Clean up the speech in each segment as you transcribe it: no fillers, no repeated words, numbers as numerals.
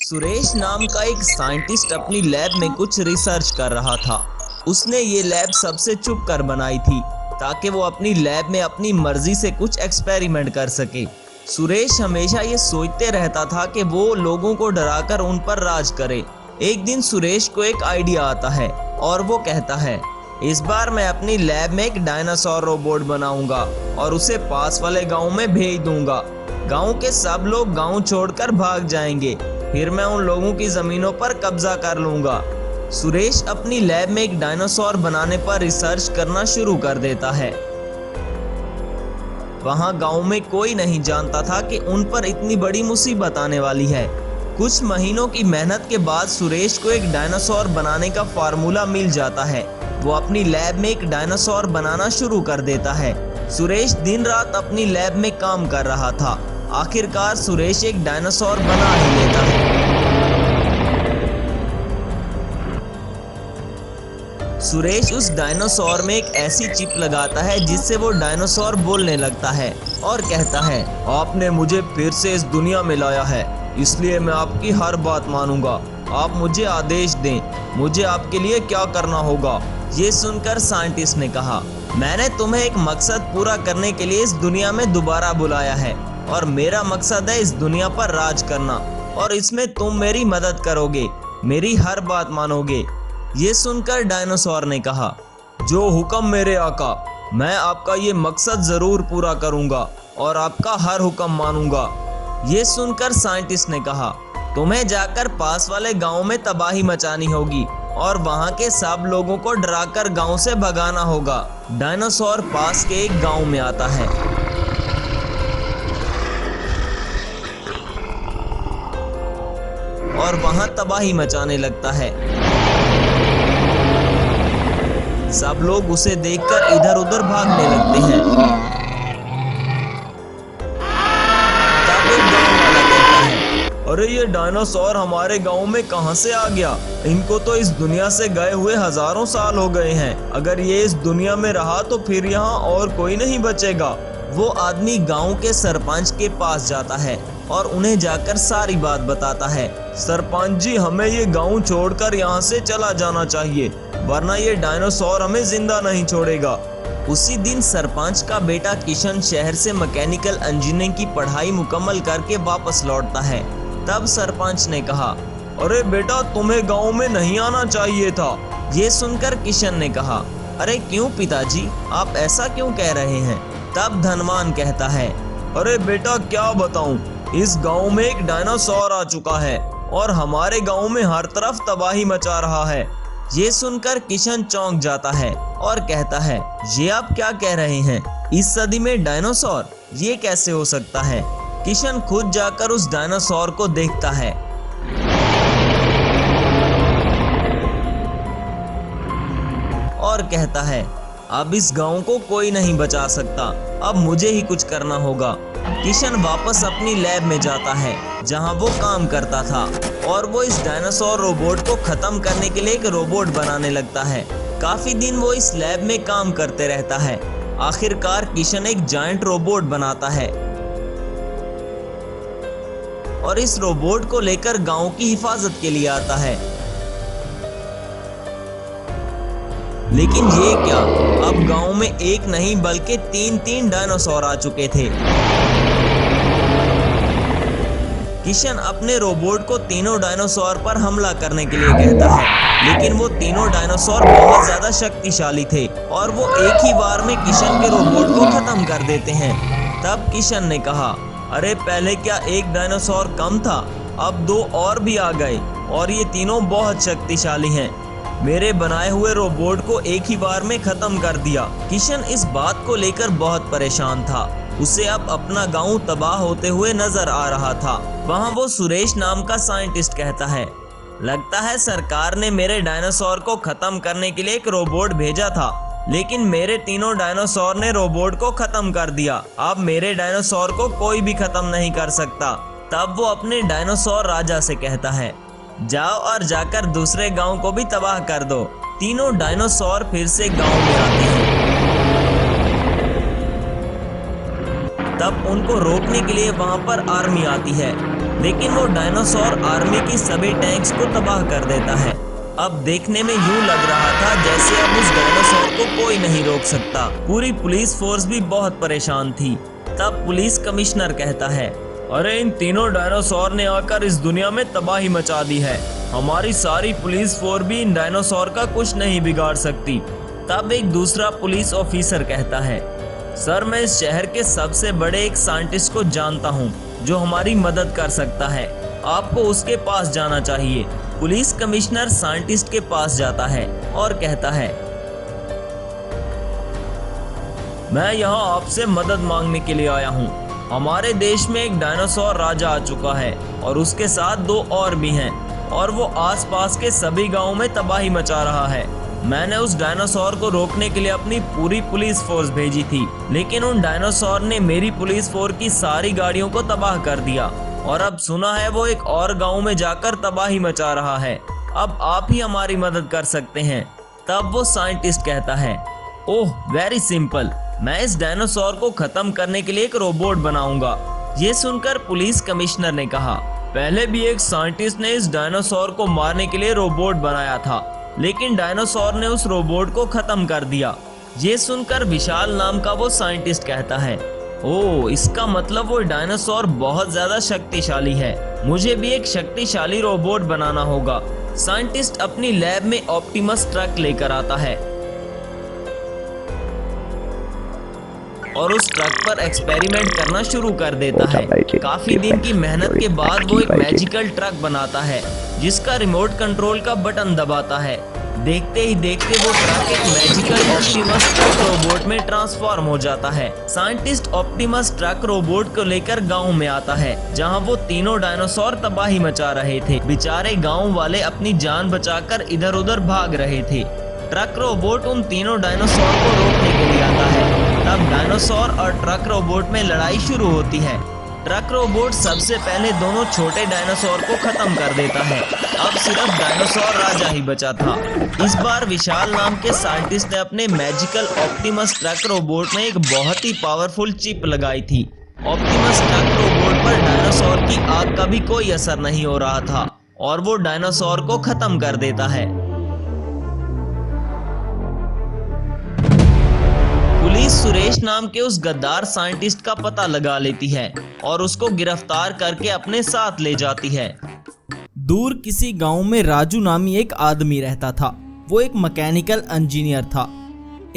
सुरेश नाम का एक साइंटिस्ट अपनी लैब में कुछ रिसर्च कर रहा था। उसने ये लैब सबसे छुप कर बनाई थी ताकि वो अपनी लैब में अपनी मर्जी से कुछ एक्सपेरिमेंट कर सके। सुरेश हमेशा ये सोचते रहता था कि वो लोगों को डराकर उन पर राज करे। एक दिन सुरेश को एक आइडिया आता है और वो कहता है, इस बार मैं अपनी लैब में एक डायनासोर रोबोट बनाऊंगा और उसे पास वाले गांव में भेज दूंगा। गांव के सब लोग गांव छोड़कर भाग जाएंगे, फिर मैं उन लोगों की जमीनों पर कब्जा कर लूंगा। सुरेश अपनी लैब में एक डायनासोर बनाने पर रिसर्च करना शुरू कर देता है। वहां गांव में कोई नहीं जानता था कि उन पर इतनी बड़ी मुसीबत आने वाली है। कुछ महीनों की मेहनत के बाद सुरेश को एक डायनासोर बनाने का फार्मूला मिल जाता है। वो अपनी लैब में एक डायनासोर बनाना शुरू कर देता है। सुरेश दिन रात अपनी लैब में काम कर रहा था। आखिरकार सुरेश एक डायनासोर बना ही लेता है। सुरेश उस डायनासोर में एक ऐसी चिप लगाता है जिससे वो डायनासोर बोलने लगता है और कहता है, आपने मुझे फिर से इस दुनिया में लाया है, इसलिए मैं आपकी हर बात मानूंगा। आप मुझे आदेश दें, मुझे आपके लिए क्या करना होगा। ये सुनकर साइंटिस्ट ने कहा, मैंने तुम्हें एक मकसद पूरा करने के लिए इस दुनिया में दोबारा बुलाया है और मेरा मकसद है इस दुनिया पर राज करना, और इसमें तुम मेरी मदद करोगे, मेरी हर बात मानोगे। ये सुनकर डायनासोर ने कहा, जो हुक्म मेरे आका, मैं आपका ये मकसद जरूर पूरा करूंगा और आपका हर हुक्म मानूंगा। ये सुनकर साइंटिस्ट ने कहा, तुम्हें जाकर पास वाले गांव में तबाही मचानी होगी और वहां के सब लोगों को डराकर गांव से भगाना होगा। डायनासोर पास के एक गांव में आता है और वहां तबाही मचाने लगता है। सब लोग उसे देखकर इधर उधर भागने लगते हैं। तब एक गांव वाला कहता है, अरे ये डायनासोर हमारे गांव में कहां से आ गया? इनको तो इस दुनिया से गए हुए हजारों साल हो गए हैं। अगर ये इस दुनिया में रहा तो फिर यहाँ और कोई नहीं बचेगा। वो आदमी गांव के सरपंच के पास जाता है और उन्हें जाकर सारी बात बताता है। सरपंच जी, हमें ये गांव छोड़कर यहाँ से चला जाना चाहिए, वरना ये डायनासोर हमें जिंदा नहीं छोड़ेगा। उसी दिन सरपंच का बेटा किशन शहर से मैकेनिकल इंजीनियरिंग की पढ़ाई मुकम्मल करके वापस लौटता है। तब सरपंच ने कहा, अरे बेटा, तुम्हें गांव में नहीं आना चाहिए था। ये सुनकर किशन ने कहा, अरे क्यों पिताजी, आप ऐसा क्यों कह रहे हैं? तब धनवान कहता है, अरे बेटा क्या बताऊं, इस गांव में एक डायनासोर आ चुका है और हमारे गांव में हर तरफ तबाही मचा रहा है। ये सुनकर किशन चौंक जाता है और कहता है, ये आप क्या कह रहे हैं? इस सदी में डायनासोर, ये कैसे हो सकता है? किशन खुद जाकर उस डायनासोर को देखता है और कहता है, अब इस गांव को कोई नहीं बचा सकता, अब मुझे ही कुछ करना होगा। किशन वापस अपनी लैब में जाता है जहां वो काम करता था और वो इस डायनासोर रोबोट को खत्म करने के लिए एक रोबोट बनाने लगता है। काफी दिन वो इस लैब में काम करते रहता है। आखिरकार किशन एक जायंट रोबोट बनाता है और इस रोबोट को लेकर गांव की हिफाजत के लिए आता है। लेकिन ये क्या, अब गांव में एक नहीं बल्कि तीन डायनासोर आ चुके थे। किशन अपने रोबोट को तीनों डायनासोर पर हमला करने के लिए कहता है, लेकिन वो तीनों डायनासोर बहुत ज्यादा शक्तिशाली थे और वो एक ही बार में किशन के रोबोट को खत्म कर देते हैं। तब किशन ने कहा, अरे पहले क्या एक डायनासोर कम था? अब दो और भी आ गए और ये तीनों बहुत शक्तिशाली हैं। मेरे बनाए हुए रोबोट को एक ही बार में खत्म कर दिया। किशन इस बात को लेकर बहुत परेशान था। उसे अब अपना गांव तबाह होते हुए नजर आ रहा था। वहां वो सुरेश नाम का साइंटिस्ट कहता है, लगता है सरकार ने मेरे डायनासोर को खत्म करने के लिए एक रोबोट भेजा था, लेकिन मेरे तीनों डायनासोर ने रोबोट को खत्म कर दिया। अब मेरे डायनासोर को कोई भी खत्म नहीं कर सकता। तब वो अपने डायनासोर राजा से कहता है, जाओ और जाकर दूसरे गांव को भी तबाह कर दो। तीनों डायनासोर फिर से गांव में आते हैं। तब उनको रोकने के लिए वहां पर आर्मी आती है लेकिन वो डायनासोर आर्मी की सभी टैंक्स को तबाह कर देता है। अब देखने में यूं लग रहा था जैसे अब उस डायनासोर को कोई नहीं रोक सकता। पूरी पुलिस फोर्स भी बहुत परेशान थी। तब पुलिस कमिश्नर कहता है, अरे इन तीनों डायनासोर ने आकर इस दुनिया में तबाही मचा दी है। हमारी सारी पुलिस फोर्स भी इन डायनासोर का कुछ नहीं बिगाड़ सकती। तब एक दूसरा पुलिस ऑफिसर कहता है, सर मैं इस शहर के सबसे बड़े एक साइंटिस्ट को जानता हूँ जो हमारी मदद कर सकता है, आपको उसके पास जाना चाहिए। पुलिस कमिश्नर साइंटिस्ट के पास जाता है और कहता है, मैं यहाँ आपसे मदद मांगने के लिए आया हूँ। हमारे देश में एक डायनासोर राजा आ चुका है और उसके साथ 2 और भी हैं और वो आसपास के सभी गांवों में तबाही मचा रहा है। मैंने उस डायनासोर को रोकने के लिए अपनी पूरी पुलिस फोर्स भेजी थी, लेकिन उन डायनासोर ने मेरी पुलिस फोर्स की सारी गाड़ियों को तबाह कर दिया और अब सुना है वो एक और गांव में जाकर तबाही मचा रहा है। अब आप ही हमारी मदद कर सकते हैं। तब वो साइंटिस्ट कहता है, ओह वेरी सिंपल, मैं इस डायनासोर को खत्म करने के लिए एक रोबोट बनाऊंगा। ये सुनकर पुलिस कमिश्नर ने कहा, पहले भी एक साइंटिस्ट ने इस डायनासोर को मारने के लिए रोबोट बनाया था, लेकिन डायनासोर ने उस रोबोट को खत्म कर दिया। ये सुनकर विशाल नाम का वो साइंटिस्ट कहता है, ओह इसका मतलब वो डायनासोर बहुत ज्यादा शक्तिशाली है। मुझे भी एक शक्तिशाली रोबोट बनाना होगा। साइंटिस्ट अपनी लैब में ऑप्टिमस ट्रक लेकर आता है और उस ट्रक पर एक्सपेरिमेंट करना शुरू कर देता है। काफी दिन की मेहनत के बाद वो एक मैजिकल ट्रक बनाता है जिसका रिमोट कंट्रोल का बटन दबाता है। देखते ही देखते वो ट्रक एक मैजिकल ऑप्टिमस ट्रक रोबोट में ट्रांसफॉर्म हो जाता है। साइंटिस्ट ऑप्टिमस ट्रक रोबोट को लेकर गांव में आता है जहां वो तीनों डायनासोर तबाही मचा रहे थे। बेचारे गांव वाले अपनी जान बचाकर इधर उधर भाग रहे थे। ट्रक रोबोट उन तीनों डायनासोर को रोकने के लिए आता है। तब डायनासोर और ट्रक रोबोट में लड़ाई शुरू होती है। ट्रक रोबोट सबसे पहले दोनों छोटे डायनासोर को खत्म कर देता है। अब सिर्फ डायनासोर राजा ही बचा था। इस बार विशाल नाम के साइंटिस्ट ने अपने मैजिकल ऑप्टिमस ट्रक रोबोट में एक बहुत ही पावरफुल चिप लगाई थी। ऑप्टिमस ट्रक रोबोट पर डायनासोर की आग का भी कोई असर नहीं हो रहा था और वो डायनासोर को खत्म कर देता है। पुलिस सुरेश नाम के उस गद्दार साइंटिस्ट का पता लगा लेती है और उसको गिरफ्तार करके अपने साथ ले जाती है। दूर किसी गांव में राजू नामी एक आदमी रहता था। वो एक मैकेनिकल इंजीनियर था।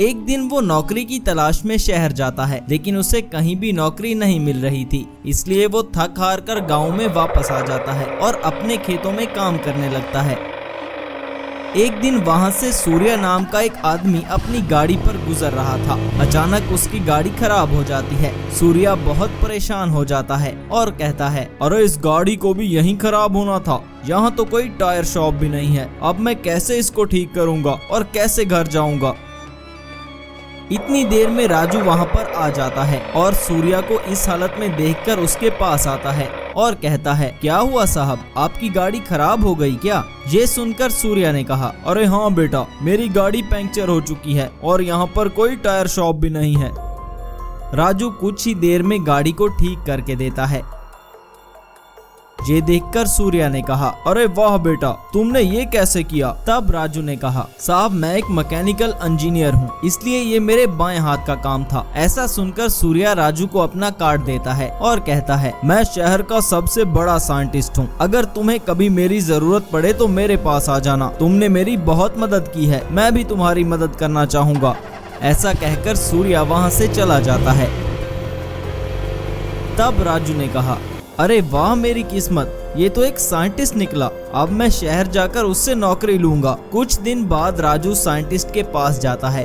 एक दिन वो नौकरी की तलाश में शहर जाता है, लेकिन उसे कहीं भी नौकरी नहीं मिल रही थी। इसलिए वो थक हार कर गाँव में वापस आ जाता है और अपने खेतों में काम करने लगता है। एक दिन वहां से सूर्या नाम का एक आदमी अपनी गाड़ी पर गुजर रहा था। अचानक उसकी गाड़ी खराब हो जाती है। सूर्या बहुत परेशान हो जाता है और कहता है, अरे इस गाड़ी को भी यहीं खराब होना था। यहाँ तो कोई टायर शॉप भी नहीं है। अब मैं कैसे इसको ठीक करूँगा और कैसे घर जाऊँगा। इतनी देर में राजू वहाँ पर आ जाता है और सूर्या को इस हालत में देखकर उसके पास आता है और कहता है, क्या हुआ साहब, आपकी गाड़ी खराब हो गई क्या? ये सुनकर सूर्या ने कहा, अरे हाँ बेटा, मेरी गाड़ी पंक्चर हो चुकी है और यहाँ पर कोई टायर शॉप भी नहीं है। राजू कुछ ही देर में गाड़ी को ठीक करके देता है। ये देखकर सूर्या ने कहा, अरे वाह बेटा, तुमने ये कैसे किया? तब राजू ने कहा, साहब मैं एक मैकेनिकल इंजीनियर हूँ, इसलिए ये मेरे बाएं हाथ का काम था। ऐसा सुनकर सूर्या राजू को अपना कार्ड देता है और कहता है, मैं शहर का सबसे बड़ा साइंटिस्ट हूँ। अगर तुम्हें कभी मेरी जरूरत पड़े तो मेरे पास आ जाना। तुमने मेरी बहुत मदद की है, मैं भी तुम्हारी मदद करना चाहूँगा। ऐसा कहकर सूर्या वहाँ से चला जाता है। तब राजू ने कहा, अरे वाह मेरी किस्मत, ये तो एक साइंटिस्ट निकला। अब मैं शहर जाकर उससे नौकरी लूंगा। कुछ दिन बाद राजू साइंटिस्ट के पास जाता है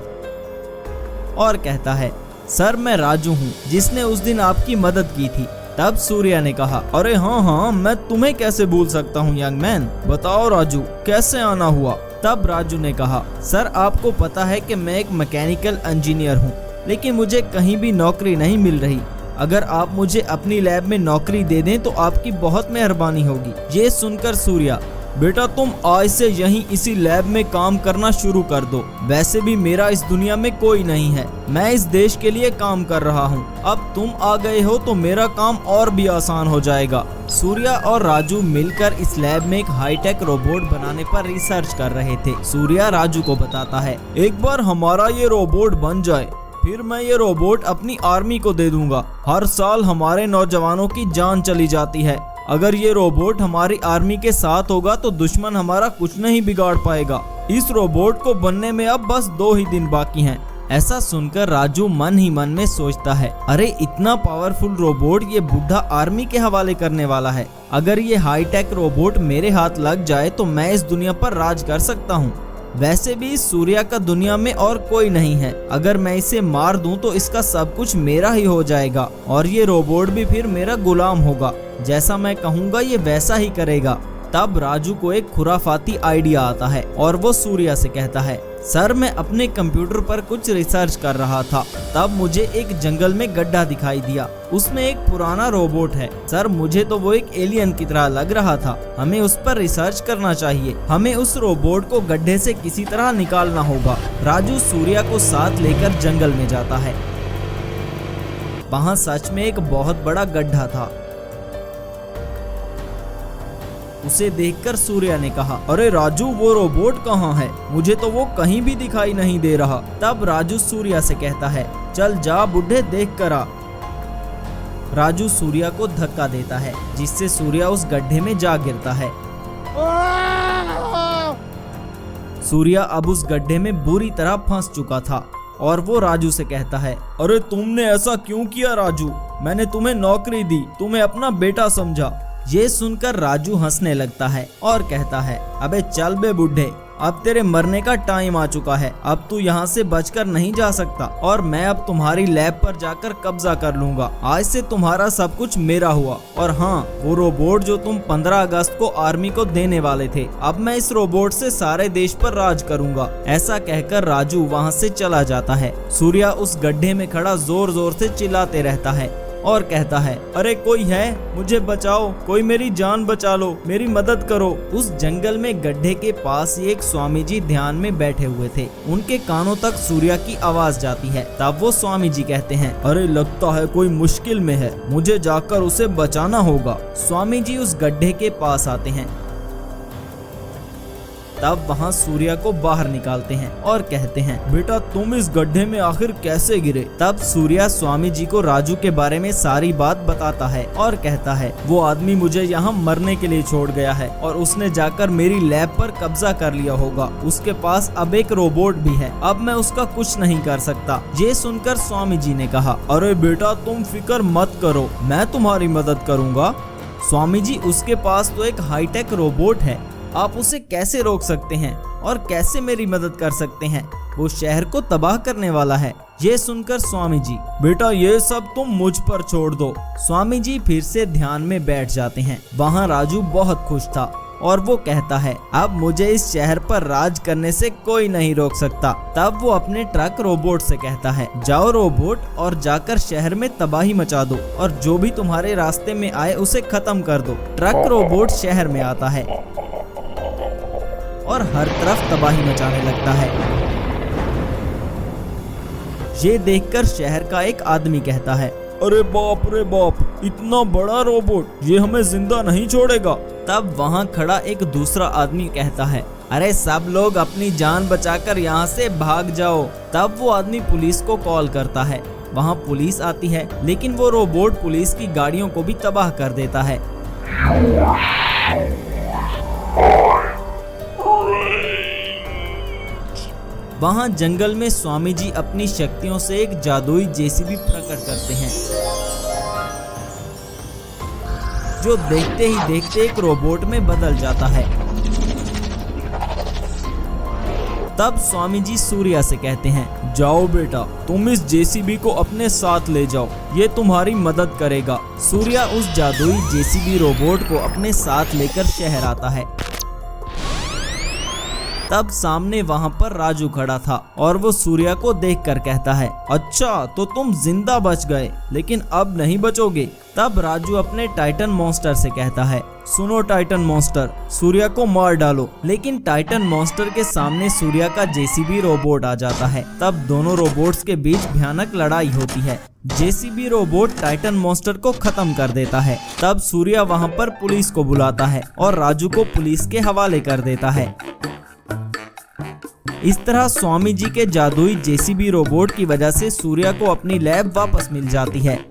और कहता है, सर मैं राजू हूँ जिसने उस दिन आपकी मदद की थी। तब सूर्या ने कहा, अरे हाँ, मैं तुम्हें कैसे भूल सकता हूँ यंग मैन। बताओ राजू, कैसे आना हुआ? तब राजू ने कहा, सर आपको पता है कि मैं एक मैकेनिकल इंजीनियर हूँ, लेकिन मुझे कहीं भी नौकरी नहीं मिल रही। अगर आप मुझे अपनी लैब में नौकरी दे दें तो आपकी बहुत मेहरबानी होगी। ये सुनकर सूर्या बेटा तुम आज से यहीं इसी लैब में काम करना शुरू कर दो। वैसे भी मेरा इस दुनिया में कोई नहीं है, मैं इस देश के लिए काम कर रहा हूँ। अब तुम आ गए हो तो मेरा काम और भी आसान हो जाएगा। सूर्या और राजू मिलकर इस लैब में एक हाईटेक रोबोट बनाने पर रिसर्च कर रहे थे। सूर्या राजू को बताता है, एक बार हमारा ये रोबोट बन जाए फिर मैं ये रोबोट अपनी आर्मी को दे दूंगा। हर साल हमारे नौजवानों की जान चली जाती है। अगर ये रोबोट हमारी आर्मी के साथ होगा तो दुश्मन हमारा कुछ नहीं बिगाड़ पाएगा। इस रोबोट को बनने में अब बस 2 ही दिन बाकी हैं। ऐसा सुनकर राजू मन ही मन में सोचता है, अरे इतना पावरफुल रोबोट ये बुढ़ा आर्मी के हवाले करने वाला है। अगर ये हाईटेक रोबोट मेरे हाथ लग जाए तो मैं इस दुनिया पर राज कर सकता हूँ। वैसे भी इस सूर्या का दुनिया में और कोई नहीं है। अगर मैं इसे मार दूं तो इसका सब कुछ मेरा ही हो जाएगा और ये रोबोट भी फिर मेरा गुलाम होगा। जैसा मैं कहूँगा ये वैसा ही करेगा। तब राजू को एक खुराफाती आइडिया आता है और वो सूर्या से कहता है, सर मैं अपने कंप्यूटर पर कुछ रिसर्च कर रहा था, तब मुझे एक जंगल में गड्ढा दिखाई दिया। उसमें एक पुराना रोबोट है। सर मुझे तो वो एक एलियन की तरह लग रहा था। हमें उस पर रिसर्च करना चाहिए। हमें उस रोबोट को गड्ढे से किसी तरह निकालना होगा। राजू सूर्या को साथ लेकर जंगल में जाता है। वहाँ सच में एक बहुत बड़ा गड्ढा था। उसे देखकर सूर्या ने कहा, अरे राजू वो रोबोट कहाँ है? मुझे तो वो कहीं भी दिखाई नहीं दे रहा। तब राजू सूर्या से कहता है, चल जा बुढ़े देख कर आ। राजू सूर्या को धक्का देता है जिससे सूर्या उस गड्ढे में जा गिरता है। सूर्या अब उस गड्ढे में बुरी तरह फंस चुका था और वो राजू से कहता है, अरे तुमने ऐसा क्यों किया राजू? मैंने तुम्हें नौकरी दी, तुम्हें अपना बेटा समझा। ये सुनकर राजू हंसने लगता है और कहता है, अबे चल बे बुढ़े, अब तेरे मरने का टाइम आ चुका है। अब तू यहाँ से बचकर नहीं जा सकता और मैं अब तुम्हारी लैब पर जाकर कब्जा कर लूंगा। आज से तुम्हारा सब कुछ मेरा हुआ। और हाँ, वो रोबोट जो तुम 15 अगस्त को आर्मी को देने वाले थे, अब मैं इस रोबोट से सारे देश पर राज करूंगा। ऐसा कहकर राजू वहाँ से चला जाता है। सूर्या उस गड्ढे में खड़ा जोर जोर से चिल्लाते रहता है और कहता है, अरे कोई है, मुझे बचाओ, कोई मेरी जान बचा लो, मेरी मदद करो। उस जंगल में गड्ढे के पास एक स्वामी जी ध्यान में बैठे हुए थे। उनके कानों तक सूर्या की आवाज जाती है। तब वो स्वामी जी कहते हैं, अरे लगता है कोई मुश्किल में है, मुझे जाकर उसे बचाना होगा। स्वामी जी उस गड्ढे के पास आते हैं। तब वहाँ सूर्या को बाहर निकालते हैं और कहते हैं, बेटा तुम इस गड्ढे में आखिर कैसे गिरे? तब सूर्या स्वामी जी को राजू के बारे में सारी बात बताता है और कहता है, वो आदमी मुझे यहाँ मरने के लिए छोड़ गया है और उसने जाकर मेरी लैब पर कब्जा कर लिया होगा। उसके पास अब एक रोबोट भी है, अब मैं उसका कुछ नहीं कर सकता। ये सुनकर स्वामी जी ने कहा, अरे बेटा तुम फिक्र मत करो, मैं तुम्हारी मदद करूँगा। स्वामी जी, उसके पास तो एक हाईटेक रोबोट है, आप उसे कैसे रोक सकते हैं और कैसे मेरी मदद कर सकते हैं? वो शहर को तबाह करने वाला है। ये सुनकर स्वामी जी, बेटा ये सब तुम मुझ पर छोड़ दो। स्वामी जी फिर से ध्यान में बैठ जाते हैं। वहाँ राजू बहुत खुश था और वो कहता है, अब मुझे इस शहर पर राज करने से कोई नहीं रोक सकता। तब वो अपने ट्रक रोबोट से कहता है, जाओ रोबोट और जाकर शहर में तबाही मचा दो और जो भी तुम्हारे रास्ते में आए उसे खत्म कर दो। ट्रक रोबोट शहर में आता है और हर तरफ तबाही मचाने लगता है। ये देखकर शहर का एक आदमी कहता है, अरे बाप रे बाप, इतना बड़ा रोबोट, ये हमें जिंदा नहीं छोड़ेगा। तब वहाँ खड़ा एक दूसरा आदमी कहता है, अरे सब लोग अपनी जान बचाकर यहाँ से भाग जाओ। तब वो आदमी पुलिस को कॉल करता है। वहाँ पुलिस आती है, लेकिन वो रोबोट पुलिस की गाड़ियों को भी तबाह कर देता है। वहाँ जंगल में स्वामी जी अपनी शक्तियों से एक जादुई जेसीबी प्रकट करते हैं, जो देखते ही देखते एक रोबोट में बदल जाता है। तब स्वामी जी सूर्या से कहते हैं, जाओ बेटा, तुम इस जेसीबी को अपने साथ ले जाओ, ये तुम्हारी मदद करेगा। सूर्या उस जादुई जेसीबी रोबोट को अपने साथ लेकर शहर आता है। तब सामने वहाँ पर राजू खड़ा था और वो सूर्या को देखकर कहता है, अच्छा तो तुम जिंदा बच गए, लेकिन अब नहीं बचोगे। तब राजू अपने टाइटन मॉन्स्टर से कहता है, सुनो टाइटन मॉन्स्टर, सूर्या को मार डालो। लेकिन टाइटन मॉन्स्टर के सामने सूर्या का जेसीबी रोबोट आ जाता है। तब दोनों रोबोट्स के बीच भयानक लड़ाई होती है। जेसीबी रोबोट टाइटन मॉन्स्टर को खत्म कर देता है। तब सूर्या वहाँ पर पुलिस को बुलाता है और राजू को पुलिस के हवाले कर देता है। इस तरह स्वामी जी के जादुई जेसीबी रोबोट की वजह से सूर्या को अपनी लैब वापस मिल जाती है।